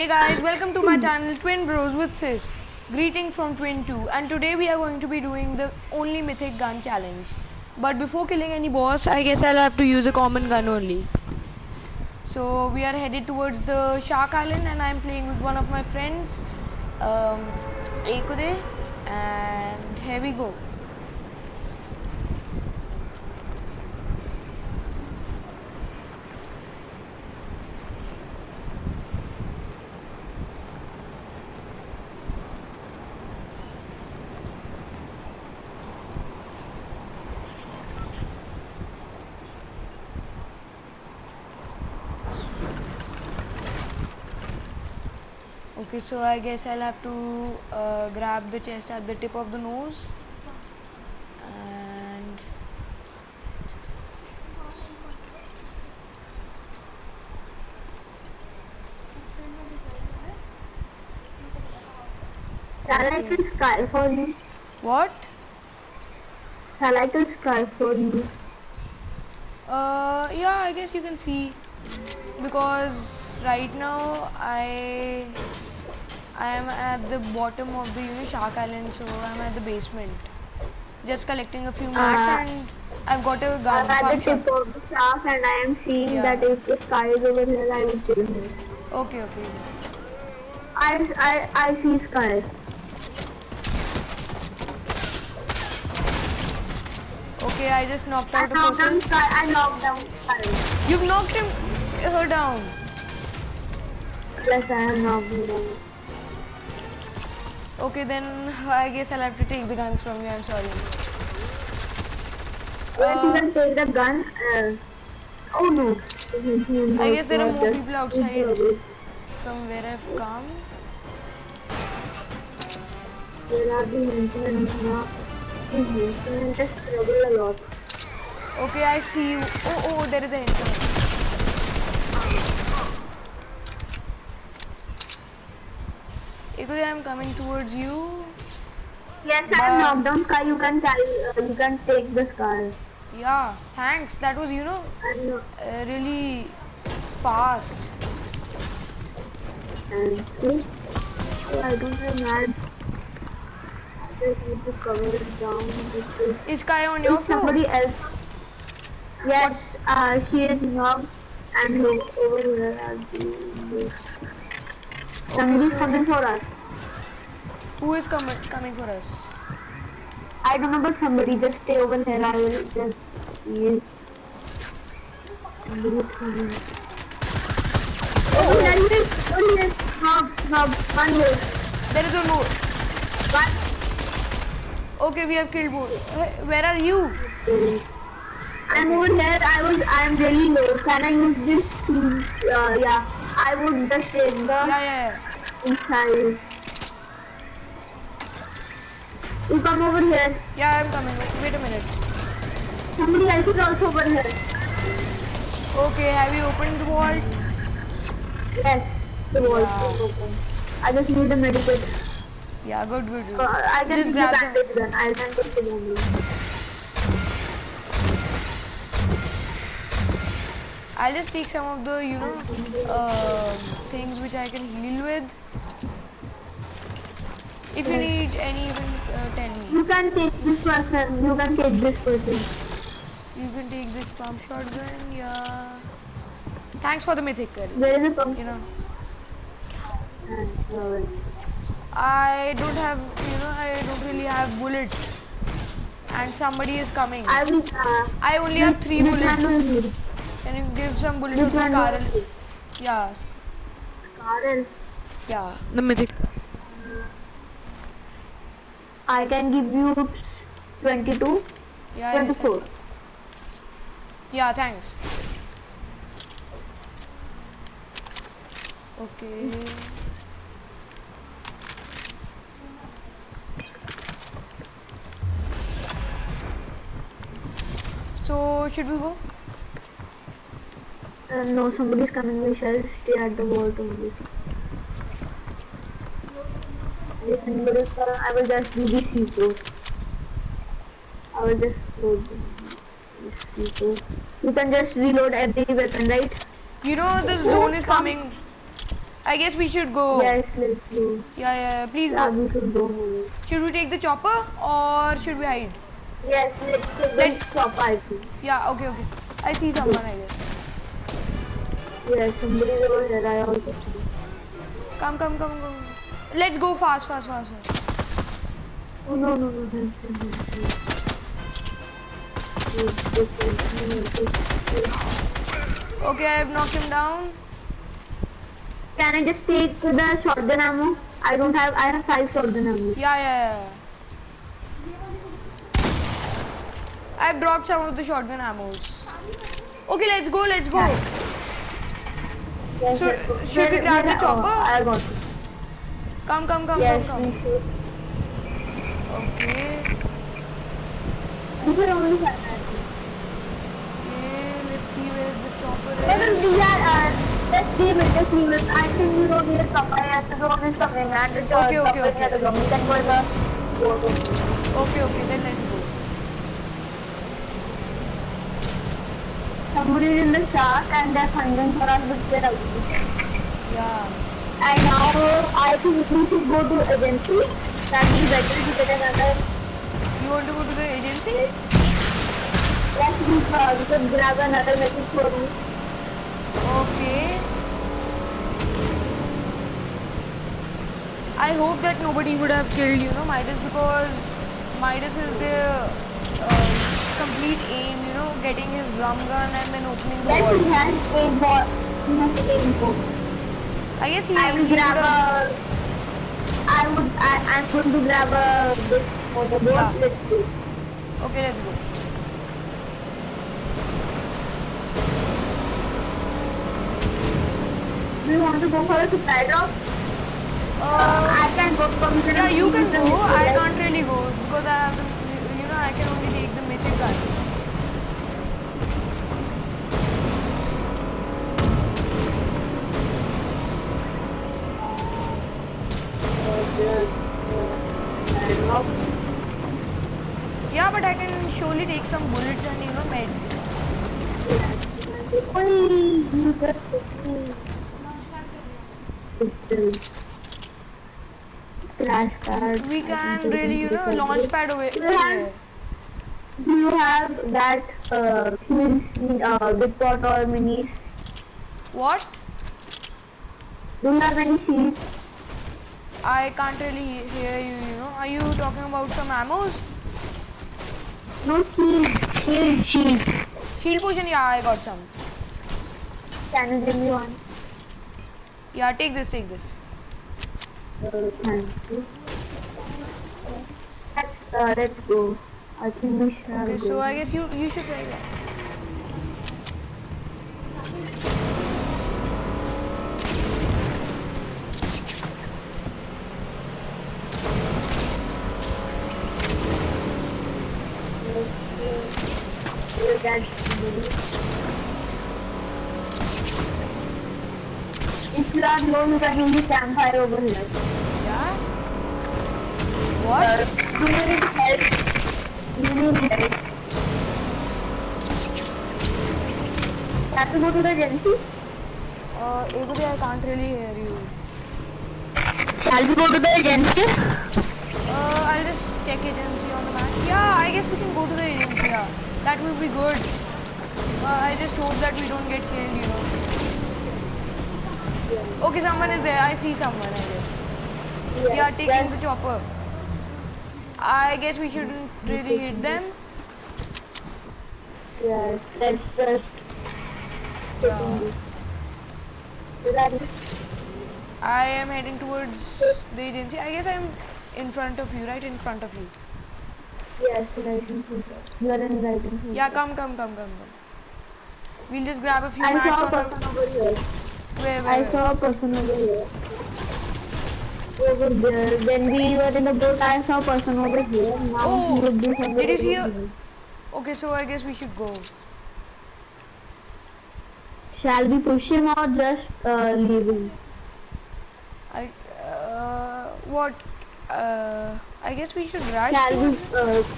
Hey guys, welcome to my channel Twin Bros with Sis. Greetings from Twin 2, and today we are going to be doing the only mythic gun challenge. But before killing any boss, I guess I'll have to use a common gun only. So we are headed towards the Shark Island and I'm playing with one of my friends, Ekude, and here we go. Okay, so I guess I'll have to grab the chest at the tip of the nose and Shall I kill Sky for you? what? Shall I kill Sky for you? Yeah, I guess you can see because right now I am at the bottom of the Shark Island, so I'm at the basement, just collecting a few mats, and I've got a gun. I'm at Pump the shot. tip of the shark and I am seeing Yeah. that if the Sky is over here, I will kill him. Okay. I see Sky. Okay, I just knocked I out a knocked down person. Sky. I knocked down Sky. You've knocked her down. Yes, I am knocked down. Okay, then I guess I'll have to take the guns from you. I'm sorry. Yes, you can take the gun. Oh no. I guess there are more people outside from where I've come. There are the incidents now. Just struggle a lot. Okay, I see you. Oh, there is an incident. Ekude, I'm coming towards you. Yes, I am knocked down Sky. You can carry. You can take the Sky. Yeah, thanks. That was, I'm not. really fast. And see, I don't have mad. I just need to cover it down. Is Kai on your floor? Somebody else. Yes, she is knocked and over here are the. Somebody's coming for us. Who is coming for us? I don't know, but somebody just stay over here. I will just see. Somebody's coming. Oh, there is. Knob, one more. There is a more. One. Okay, we have killed more. Where are you? I'm over here. I am really low. Can I use this? Yeah. I would just take the Yeah. inside. You come over here. Yeah, I'm coming. Wait a minute. Somebody else is also over here. Okay, have you opened the vault? Yes, the wall is open. I just need a medikit. Yeah, good. I can Just take the grab bandage gun. I can take the bandage. I'll just take some of the, things which I can heal with. If you need any, even tell me. You can take this person. You can take this person. You can take this pump shotgun. Yeah. Thanks for the mythic gun. There is a pump. I don't really have bullets. And somebody is coming. I will. I only have 3 Which one bullets. will you? Can you give some bullets Which to one Carl? will you? Yeah. Carl. Yeah. The mythic. I can give you 22, Yeah. 24. Yeah, thanks. Okay. So, should we go? No, somebody's coming. We shall stay at the vault only. If anybody is coming, I will just do this C4. I will just load this C4. You can just reload every weapon, right? The zone is coming. I guess we should go. Yes, let's go. Yeah. Please Yeah, go. we should go. Should we take the chopper or should we hide? Yes, let's take Let's- the chopper, I think. Yeah. Okay. I see someone. I guess. Yes, somebody over there. I also see. Come. Let's go fast. Oh, no. Okay, I've knocked him down. Can I just take the shotgun ammo? I have 5 shotgun ammo. Yeah. I've dropped some of the shotgun ammos. Okay, let's go. Yes, So, let's go. should we grab the chopper? I got it. Come. Yes, we should. Okay. We should only have that. Okay, let's see where the chopper Let is. us do that. Let's leave it. I think we don't need a chopper. I have to go on something. And the Okay. chopper has to go. We can go to the water. Okay, then let's go. Somebody is in the shark and they're hunting for us, but we're out. Yeah. And now I think we should go to agency. That will be better to get another. You want to go to the agency? Yes, we could grab another message for you. Okay. I hope that nobody would have killed, Midas, because Midas is the complete aim, getting his drum gun and then opening the Yes, wall. he has a ball. He has a ball. I guess he I will would grab have. I'm going to grab this motorboat. Yeah. Let's go. Okay, let's go. Do you want to go for a supply drop? I can go from here. Yeah, you can go. I can't really go because I have the, I can only take the mythic guns. Yeah, but I can surely take some bullets and meds. Pistol. Crash pad. We can really, launch pad away. Do you have that big pot or minis? What? Do you have any shields? I can't really hear you, Are you talking about some ammos? No shield. Shield potion, yeah, I got some. Can you give me one? Yeah, take this. Thank you. Let's go. I think we should Okay, go. so I guess you should try that. If you are low, you can use the campfire over here. Yeah? What? Do you need help? Have to go to the agency? Abhi, I can't really hear you. Shall we go to the agency? I'll just check agency on the map. Yeah, I guess we can go to the agency, yeah. That would be good. I just hope that we don't get killed, Okay, someone is there. I see someone, I guess. Yeah, taking the chopper. I guess we shouldn't really hit them. Yes, let's just... Yeah. Is that it? I am heading towards the agency. I guess I'm in front of you, right in front of you. Yes, right in front. You are in right in front. Yeah, come. We'll just grab a few I mats saw a on person over here. Where? I saw a person over here. Over there. When we were in the boat, I saw a person over here. Now Oh, he would be somewhere did you see over a- here. Okay, so I guess we should go. Shall we push him or just leave him? What? I guess we should rush. Shall we? towards-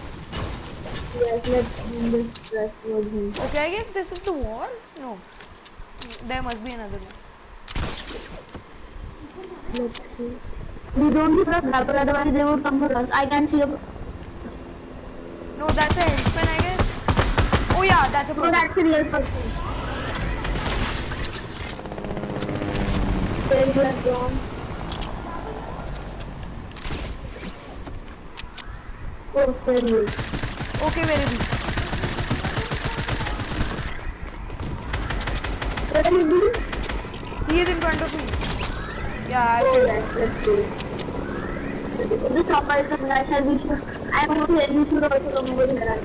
Yes, let's press towards him. Okay, I guess this is the wall. No, there must be another one. Let's see. We don't need a grapple, otherwise they would come for us. I can see a... No, that's a henchman, I guess. Oh yeah, that's a No, person. that's a real person. There you are gone. Oh, there you are. Okay, where is he? What are you doing? He is in front of me. Yeah, I Oh, killed him. yes, let's see. The chopper is the nice and we should... I am over here, we should also come over here.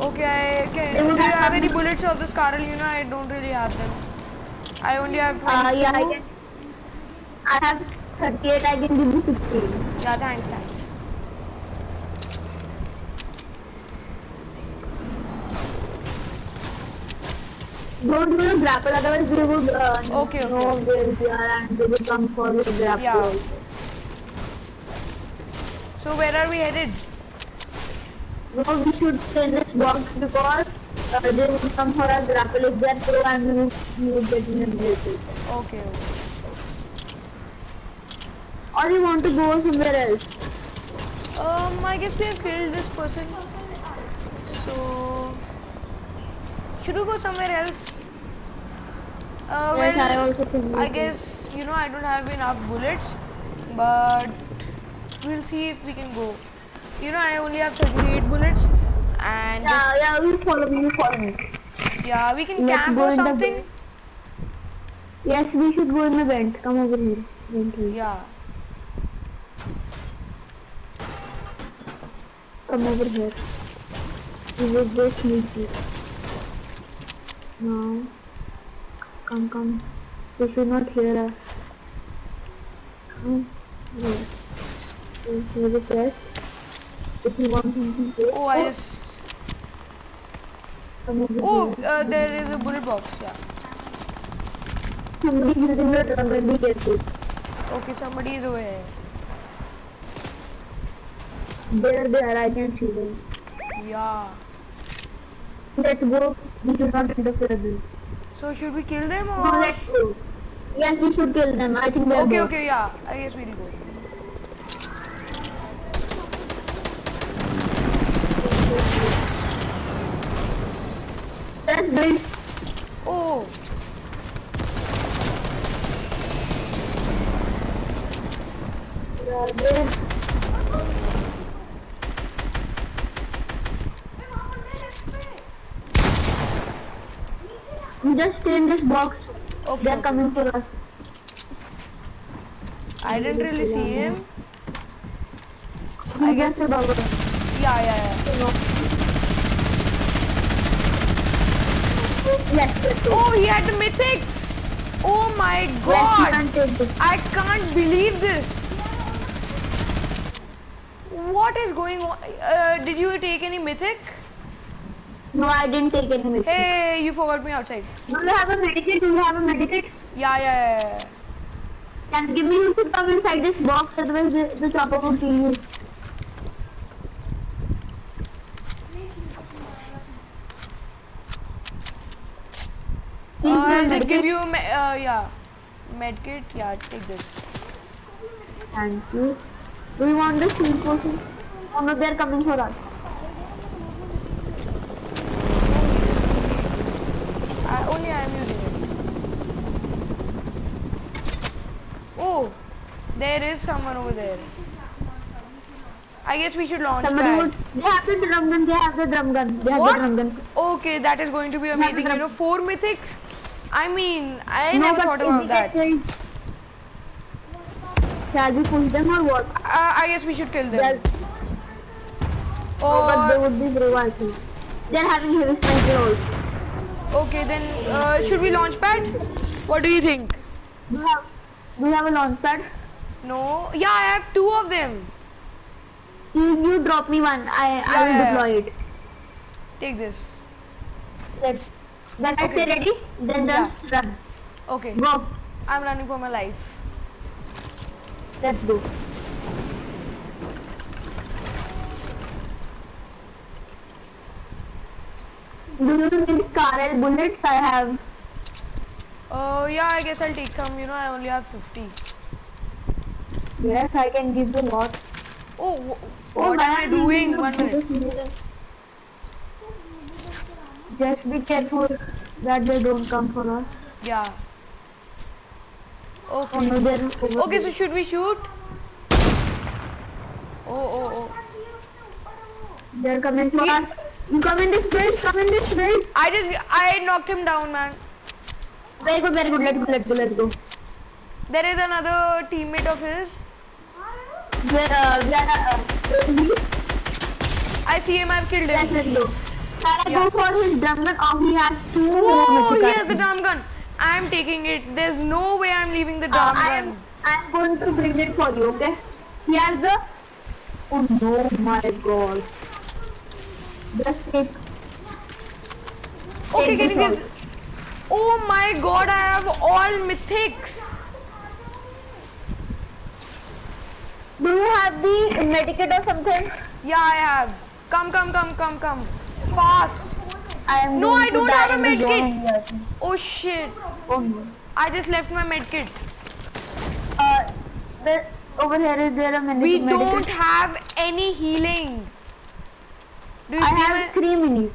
Okay, okay. Do you have any bullets of this Carl? You know, I don't really have them. I only have 22. Yeah, I have 38, I can give you 15. Yeah, thanks. Don't do a grapple, otherwise they would Okay. know where we are and they would come for the grapple Yeah. also. So where are we headed? No, we should stay in this box because they would come for a grapple if they are pro and we would get in a vehicle. Okay. Or you want to go somewhere else? I guess we have killed this person. So should we go somewhere else? Yes, I also think I so. guess, you know, I don't have enough bullets, but we'll see if we can go. You know, I only have 38 bullets, and Yeah, you follow me, yeah, we can Let's camp go or in the something. vent. Yes, we should go in the vent. Come over here. Vent here. Yeah. Come over here. We will just meet you. Now. Come. You should not hear us. Come here. Here's a chest. If you want something to Oh, I just. come over Oh, here. there is a bullet box. Yeah. Somebody using the drum gun, be careful. Okay, somebody is over here. There, I can see them. Yeah. Let's go. We should not interfere with them. So should we kill them or? No, let's go. Yes, we should kill them. I think they're Okay, bots. okay, yeah. I guess we'll go. Let's build. Oh, There. We just stay in this box. okay. They're Okay. coming for us. I didn't really see him. I guess- guess about it. Yeah. Let's go. Oh, he had the mythics. Oh my Yes, god. you can take this. I can't believe this. What is going on? Did you take any mythic? No, I didn't take any medicine. Hey, you forgot me outside. Do you have a medikit? Do you have a medikit? Yeah. Can give me you to come inside this box, otherwise the chopper will kill you. I'll just give you a medkit. Yeah, take this. Thank you. Do you want the shield potion? Oh no, they're coming for us. Only I am using it. Oh, there is someone over there. I guess we should launch Somebody pad. would. They have the drum gun. They have the drum gun. They have What? the drum gun. Okay, that is going to be amazing. You know, 4 mythics. I mean, I never thought if about we that. get killed, shall we push them or what? I guess we should kill them. They're, but they Or would be brave, I think. They're having heavy sniper also. okay, then should we launch pad? What do you think? Do you have a launch pad? No. Yeah, I have 2 of them. You drop me one. I will Yeah. deploy it. Take this. Let's. When I say ready, then Yeah. just run. Okay. Go. I'm running for my life. Let's go. Do you need Scarlet bullets? I have. Yeah, I guess I'll take some. You know, I only have 50. Yes, I can give you a lot. Oh, what am I doing? 1 minute. Just be careful that they don't come for us. Yeah. Oh Okay. no, they're over Okay, so there. should we shoot? Oh. They're coming for us. You come in this build, come in this build. I knocked him down, man. Very good, very good. Let's go. There is another teammate of his. I see him, I've killed him. Let's go. Shall I go for his drum gun? Oh, he has two. Whoa, he has the drum gun. I'm taking it. There's no way I'm leaving the drum gun. I'm going to bring it for you, okay? He has the. Oh no, my God. Just take. Okay, take can you this give... out. Oh my god, I have all mythics. Do you have the medikit or something? Yeah, I have. Come. Fast. No, I don't have a medkit. Oh shit. Oh no. I just left my medkit. Over here is there a medikit? We don't have any healing. Do you I see have 3 minis.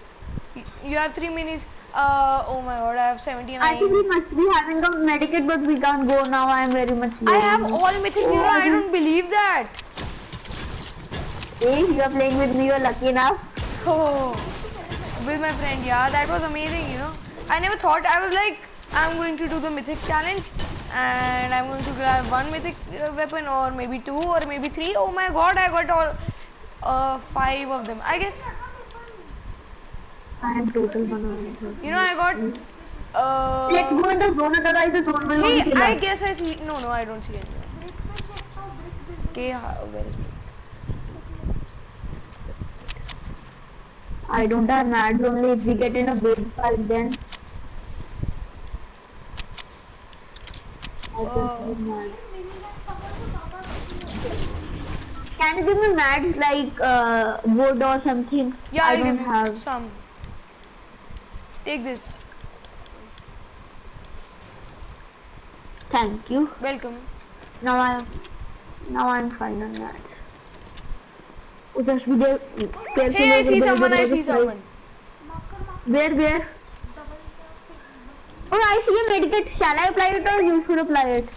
You have 3 minis. Oh my god, I have 79. I think we must be having a medikit, but we can't go now. I am very much low. I have all mythics, I don't believe that. Hey, you are playing with me. You are lucky enough. Oh, with my friend, yeah, that was amazing, I never thought, I was like, I'm going to do the mythic challenge and I'm going to grab 1 mythic weapon or maybe 2 or maybe 3. Oh my god, I got all 5 of them, I guess. I am total banana. I got Let's go in the zone, otherwise the zone will hey, only kill I us. guess I see, no, I don't see anyone. Okay, where is it? I don't have mads, only if we get in a big fight then. I don't have mads. Can you give me mads like wood or something? Yeah, I I'll don't give you have. some. Take this. Thank you. Welcome. Now I'm fine on that. Oh, just be there. Careful Hey, I over see there, someone, there I is a see fight. someone. Where? Oh, I see a medikit. Shall I apply it or you should apply it?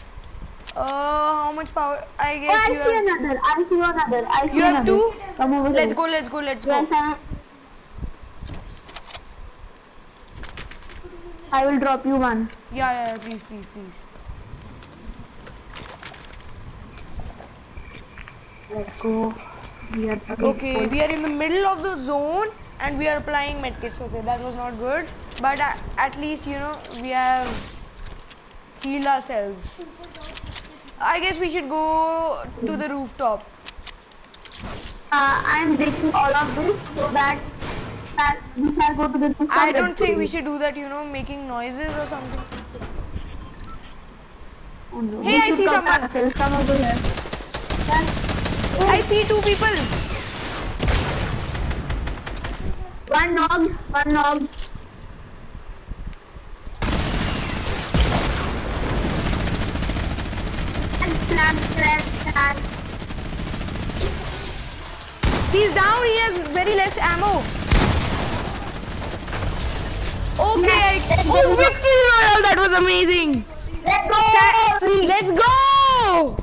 How much power? I Oh, guess I you see have... another. I see another. You have 2? Come over Let's here. go. Yes, I will drop you one. Yeah, please. Let's go. Okay, we are in the middle of the zone and we are applying medkits. Okay, that was not good. But at least, we have healed ourselves. I guess we should go to the rooftop. I'm breaking all of this so that we shall go to the rooftop. I don't think we should do that, making noises or something. Oh, no. Hey, We I should see come someone. ourselves. Come over here. I see 2 people. One nog. Plant. He's down, he has very less ammo. Okay, oh, victory royale, that was amazing. Let's go!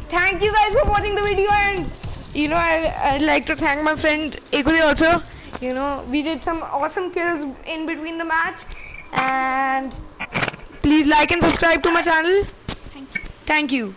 Thank you guys for watching the video, and I'd like to thank my friend Ekule also. We did some awesome kills in between the match, and please like and subscribe to my channel. Thank you.